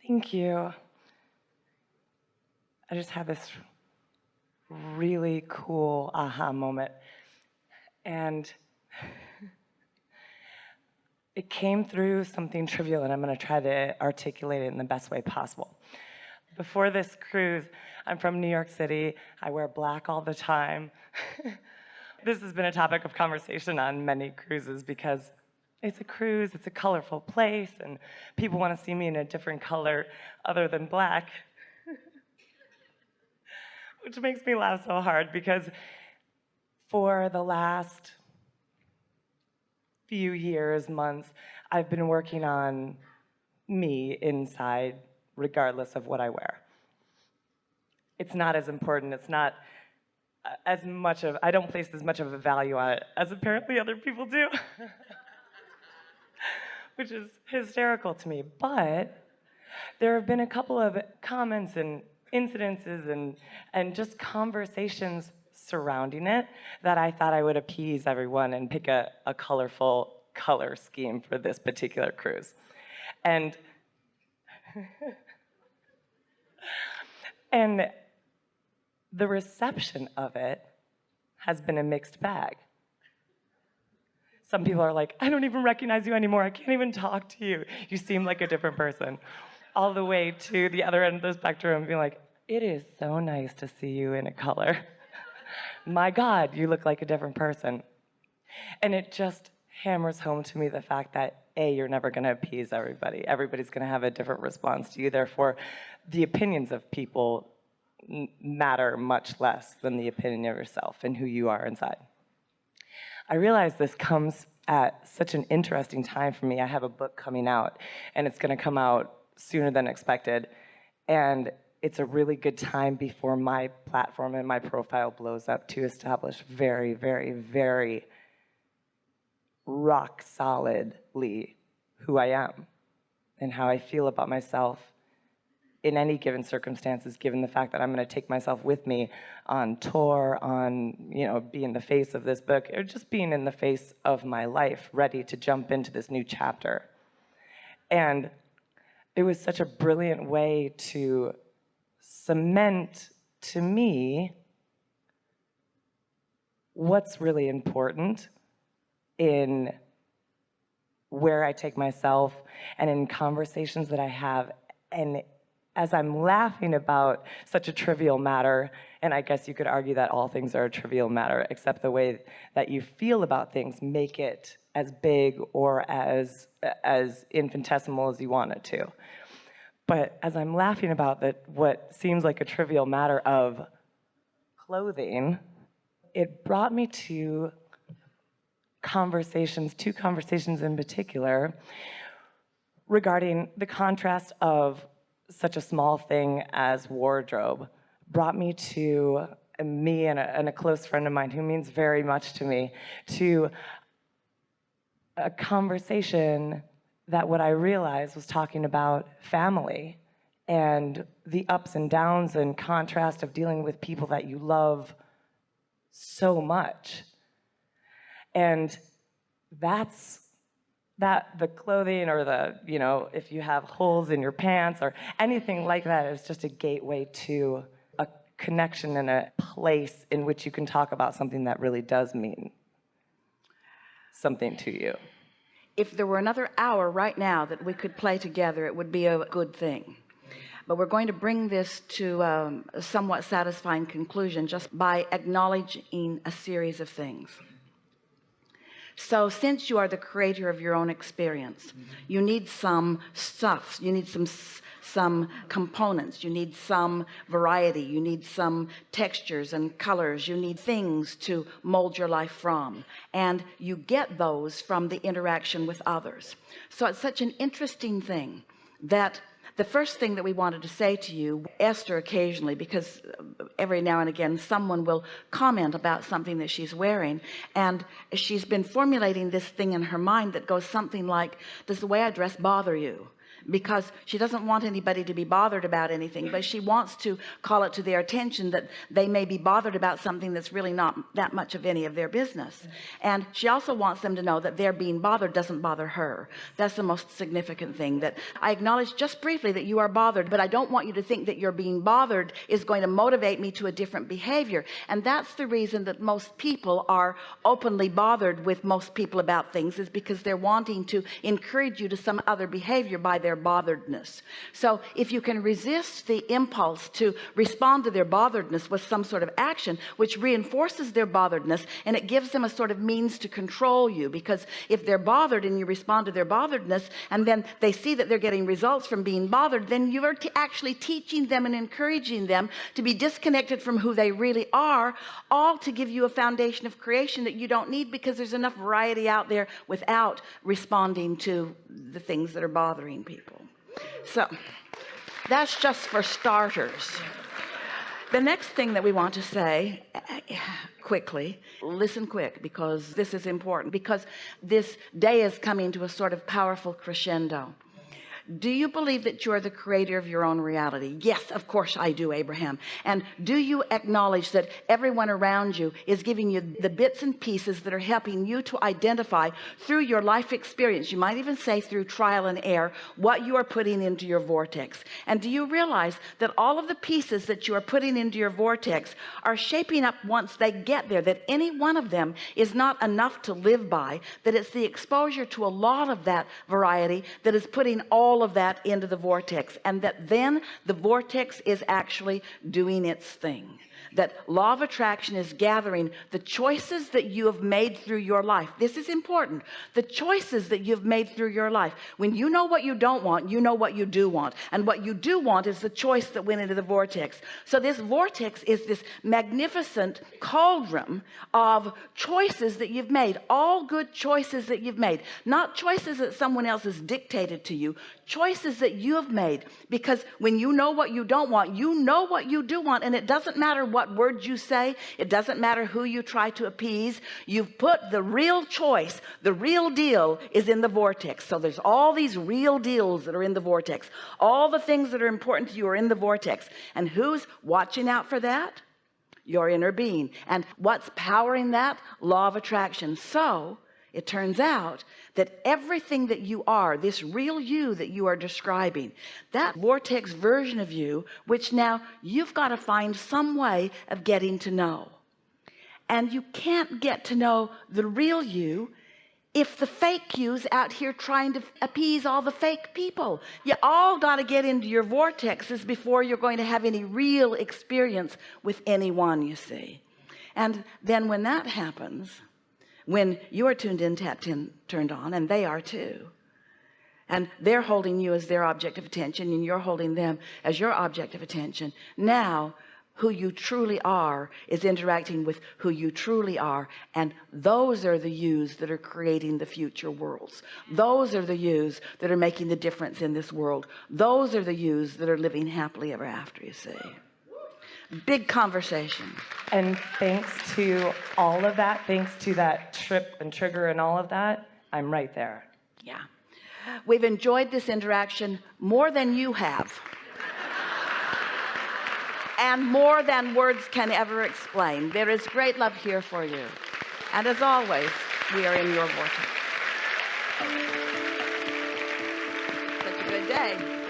Thank you. I just had this really cool aha moment. And it came through something trivial, and I'm going to try to articulate it in the best way possible. Before this cruise, I'm from New York City. I wear black all the time. This has been a topic of conversation on many cruises because it's a cruise, it's a colorful place, and people want to see me in a different color other than black. Which makes me laugh so hard because for the last few years, months, I've been working on me inside regardless of what I wear. It's not as important, it's not as much of, I don't place as much of a value on it as apparently other people do. Which is hysterical to me. But there have been a couple of comments and incidences and just conversations surrounding it that I thought I would appease everyone and pick a colorful color scheme for this particular cruise. And and the reception of it has been a mixed bag. Some people are like, I don't even recognize you anymore. I can't even talk to you. You seem like a different person. All the way to the other end of the spectrum, being like, it is so nice to see you in a color. My God, you look like a different person. And it just hammers home to me the fact that, A, you're never going to appease everybody. Everybody's going to have a different response to you. Therefore, the opinions of people matter much less than the opinion of yourself and who you are inside. I realize this comes at such an interesting time for me. I have a book coming out, and it's going to come out sooner than expected. And it's a really good time before my platform and my profile blows up to establish very, very, very rock solidly who I am and how I feel about myself in any given circumstances, given the fact that I'm going to take myself with me on tour, on, being the face of this book, or just being in the face of my life, ready to jump into this new chapter. And it was such a brilliant way to cement to me what's really important in where I take myself and in conversations that I have. And as I'm laughing about such a trivial matter, and I guess you could argue that all things are a trivial matter, except the way that you feel about things make it as big or as infinitesimal as you want it to. But as I'm laughing about what seems like a trivial matter of clothing, it brought me to two conversations in particular, regarding the contrast of such a small thing as wardrobe. Brought me to me and a close friend of mine who means very much to me, to a conversation that what I realized was talking about family and the ups and downs and contrast of dealing with people that you love so much. And that's the clothing or if you have holes in your pants or anything like that is just a gateway to a connection and a place in which you can talk about something that really does mean something to you. If there were another hour right now that we could play together, it would be a good thing. But we're going to bring this to a somewhat satisfying conclusion just by acknowledging a series of things. So since you are the creator of your own experience, you need some stuff, you need some components, you need some variety, you need some textures and colors, you need things to mold your life from, and you get those from the interaction with others. So it's such an interesting thing that the first thing that we wanted to say to you, Esther, occasionally, because every now and again someone will comment about something that she's wearing, and she's been formulating this thing in her mind that goes something like, does the way I dress bother you? because she doesn't want anybody to be bothered about anything, but she wants to call it to their attention that they may be bothered about something that's really not that much of any of their business. And she also wants them to know that their being bothered doesn't bother her. That's the most significant thing, that I acknowledge just briefly that you are bothered, but I don't want you to think that your being bothered is going to motivate me to a different behavior. And that's the reason that most people are openly bothered with most people about things, is because they're wanting to encourage you to some other behavior by their botheredness. So if you can resist the impulse to respond to their botheredness with some sort of action which reinforces their botheredness, and it gives them a sort of means to control you, because if they're bothered and you respond to their botheredness and then they see that they're getting results from being bothered, then you are actually teaching them and encouraging them to be disconnected from who they really are, all to give you a foundation of creation that you don't need, because there's enough variety out there without responding to the things that are bothering people. So that's just for starters. The next thing that we want to say quickly, listen quick, because this is important, because this day is coming to a sort of powerful crescendo. Do you believe that you are the creator of your own reality? Yes, of course I do, Abraham. And do you acknowledge that everyone around you is giving you the bits and pieces that are helping you to identify through your life experience, you might even say through trial and error, what you are putting into your vortex? And do you realize that all of the pieces that you are putting into your vortex are shaping up once they get there, that any one of them is not enough to live by, that it's the exposure to a lot of that variety that is putting all of that into the vortex, and that then the vortex is actually doing its thing, that law of attraction is gathering the choices that you have made through your life. This is important. The choices that you've made through your life. When you know what you don't want, you know what you do want, and what you do want is the choice that went into the vortex. So this vortex is this magnificent cauldron of choices that you've made, all good choices that you've made, not choices that someone else has dictated to you, choices that you have made. Because when you know what you don't want, you know what you do want, and it doesn't matter what words you say, it doesn't matter who you try to appease. You've put the real choice, the real deal is in the vortex. So there's all these real deals that are in the vortex. All the things that are important to you are in the vortex. And who's watching out for that? Your inner being. And what's powering that? Law of attraction. So it turns out that everything that you are, this real you that you are describing, that vortex version of you, which now you've got to find some way of getting to know. And you can't get to know the real you if the fake you's out here trying to appease all the fake people. You all got to get into your vortexes before you're going to have any real experience with anyone, you see. And then when that happens, when you are tuned in, tapped in, turned on, and they are too, and they're holding you as their object of attention, and you're holding them as your object of attention, now who you truly are is interacting with who you truly are. And those are the yous that are creating the future worlds. Those are the yous that are making the difference in this world. Those are the yous that are living happily ever after, you see. Big conversation. And thanks to all of that, thanks to that trip and trigger and all of that, I'm right there. Yeah. We've enjoyed this interaction more than you have. And more than words can ever explain. There is great love here for you. And as always, we are in your vortex. Such a good day.